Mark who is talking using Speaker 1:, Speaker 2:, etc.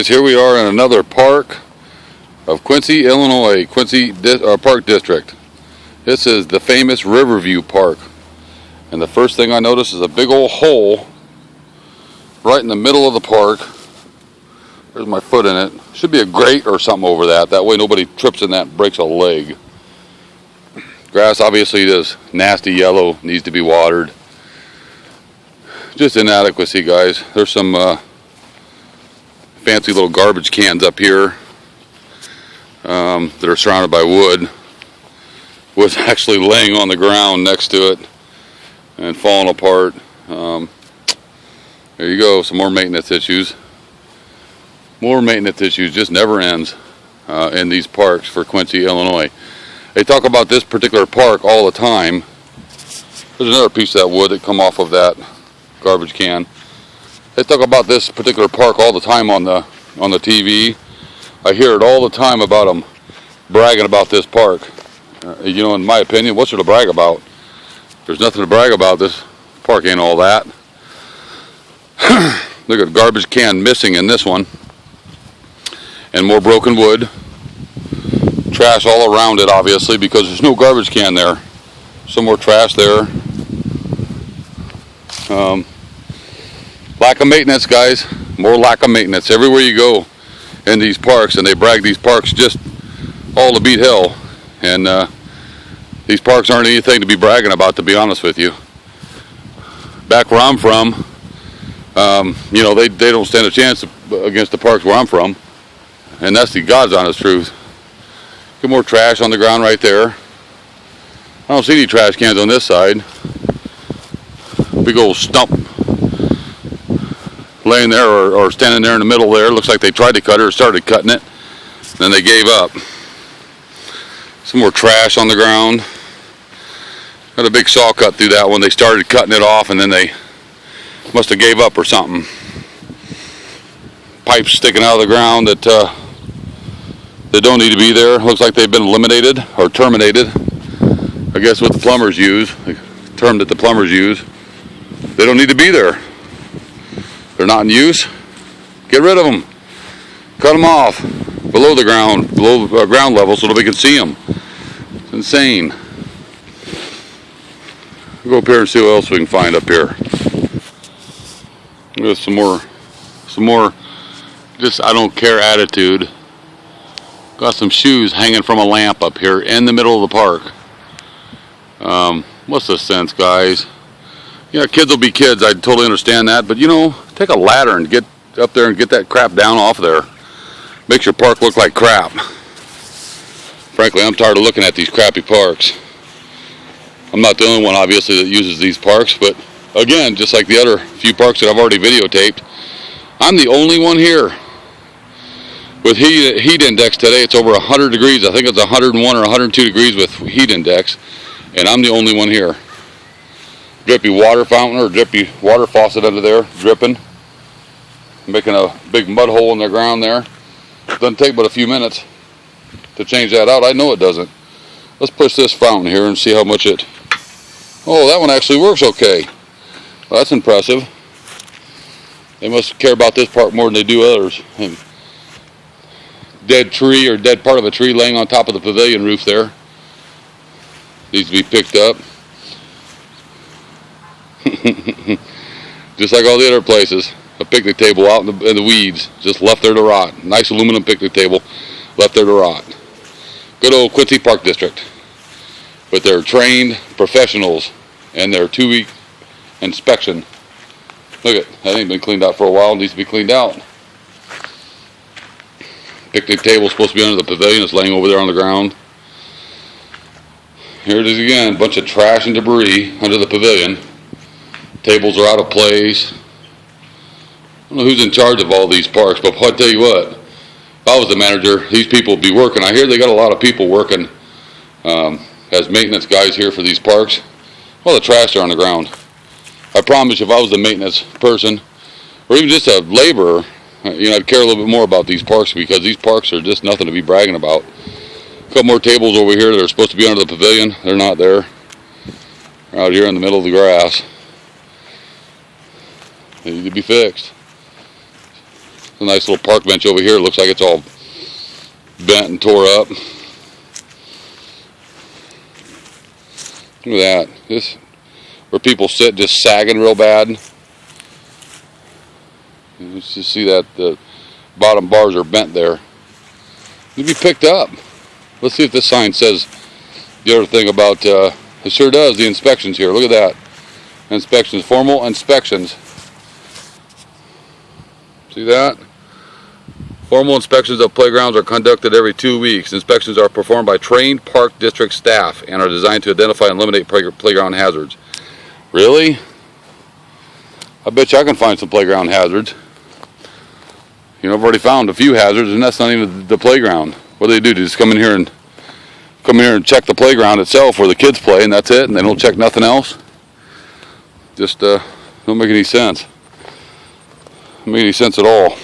Speaker 1: Here we are in another park of Quincy, Illinois, Quincy Park District. This is the famous Riverview Park. And the first thing I notice is a big old hole right in the middle of the park. There's my foot in it. Should be a grate or something over that. That way nobody trips in that and breaks a leg. Grass obviously is nasty yellow, needs to be watered. Just inadequacy, guys. There's some fancy little garbage cans up here that are surrounded by wood. Wood's actually laying on the ground next to it and falling apart. There you go, some more maintenance issues. More maintenance issues, just never ends in these parks for Quincy, Illinois. They talk about this particular park all the time. There's another piece of that wood that come off of that garbage can. They talk about this particular park all the time on the TV. I hear it all the time about them bragging about this park. You know, in my opinion, what's there to brag about? There's nothing to brag about. This park ain't all that. Look at the garbage can missing in this one. And more broken wood. Trash all around it, obviously, because there's no garbage can there. Some more trash there. Lack of maintenance, guys. More lack of maintenance everywhere you go in these parks, and they brag these parks just all to beat hell. And these parks aren't anything to be bragging about, to be honest with you. Back where I'm from, you know, they don't stand a chance against the parks where I'm from, and that's the God's honest truth. Get more trash on the ground right there. I don't see any trash cans on this side. Big old stump laying there or standing there in the middle there. Looks like they tried to cut it or started cutting it. Then they gave up. Some more trash on the ground. Got a big saw cut through that one. They started cutting it off and then they must have gave up or something. Pipes sticking out of the ground that don't need to be there. Looks like they've been eliminated or terminated. I guess what the plumbers use, the term that the plumbers use. They don't need to be there. They're not in use. Get rid of them. Cut them off below the ground, below ground level, so that we can see them. It's insane. We'll go up here and see what else we can find up here. There's some more. Just I don't care attitude. Got some shoes hanging from a lamp up here in the middle of the park. What's the sense, guys? You know, kids will be kids. I totally understand that, but you know, take a ladder and get up there and get that crap down off there. Makes your park look like crap. Frankly, I'm tired of looking at these crappy parks. I'm not the only one, obviously, that uses these parks, but again, just like the other few parks that I've already videotaped, I'm the only one here. With heat index today, it's over 100 degrees. I think it's 101 or 102 degrees with heat index, and I'm the only one here. Drippy water fountain or drippy water faucet under there, dripping, making a big mud hole in the ground there. Doesn't take but a few minutes to change that out. I know it doesn't. Let's push this fountain here and see how much it... Oh, that one actually works okay. Well, that's impressive. They must care about this part more than they do others. Dead tree or dead part of a tree laying on top of the pavilion roof there. Needs to be picked up. Just like all the other places, a picnic table out in the weeds, just left there to rot. Nice aluminum picnic table, left there to rot. Good old Quincy Park District, with their trained professionals and their 2-week inspection. Look at that, ain't been cleaned out for a while. It needs to be cleaned out. Picnic table supposed to be under the pavilion. It's laying over there on the ground. Here it is again, a bunch of trash and debris under the pavilion. Tables are out of place. I don't know who's in charge of all these parks, but I'll tell you what, if I was the manager, these people would be working. I hear they got a lot of people working as maintenance guys here for these parks. Well, the trash are on the ground. I promise you, if I was the maintenance person, or even just a laborer, you know, I'd care a little bit more about these parks, because these parks are just nothing to be bragging about. A couple more tables over here that are supposed to be under the pavilion. They're not there. They're out here in the middle of the grass. They need to be fixed. A nice little park bench over here. It looks like it's all bent and tore up. Look at that. This where people sit, just sagging real bad. Let's just see that the bottom bars are bent there. Need to be picked up. Let's see if this sign says the other thing about, it sure does, the inspections here. Look at that. Inspections, formal inspections. See that? Formal inspections of playgrounds are conducted every 2 weeks. Inspections are performed by trained park district staff and are designed to identify and eliminate playground hazards. Really? I bet you I can find some playground hazards. You know, I've already found a few hazards, and that's not even the playground. What do? They just come in here and check the playground itself where the kids play, and that's it, and they don't check nothing else. Just don't make any sense. Don't make any sense at all.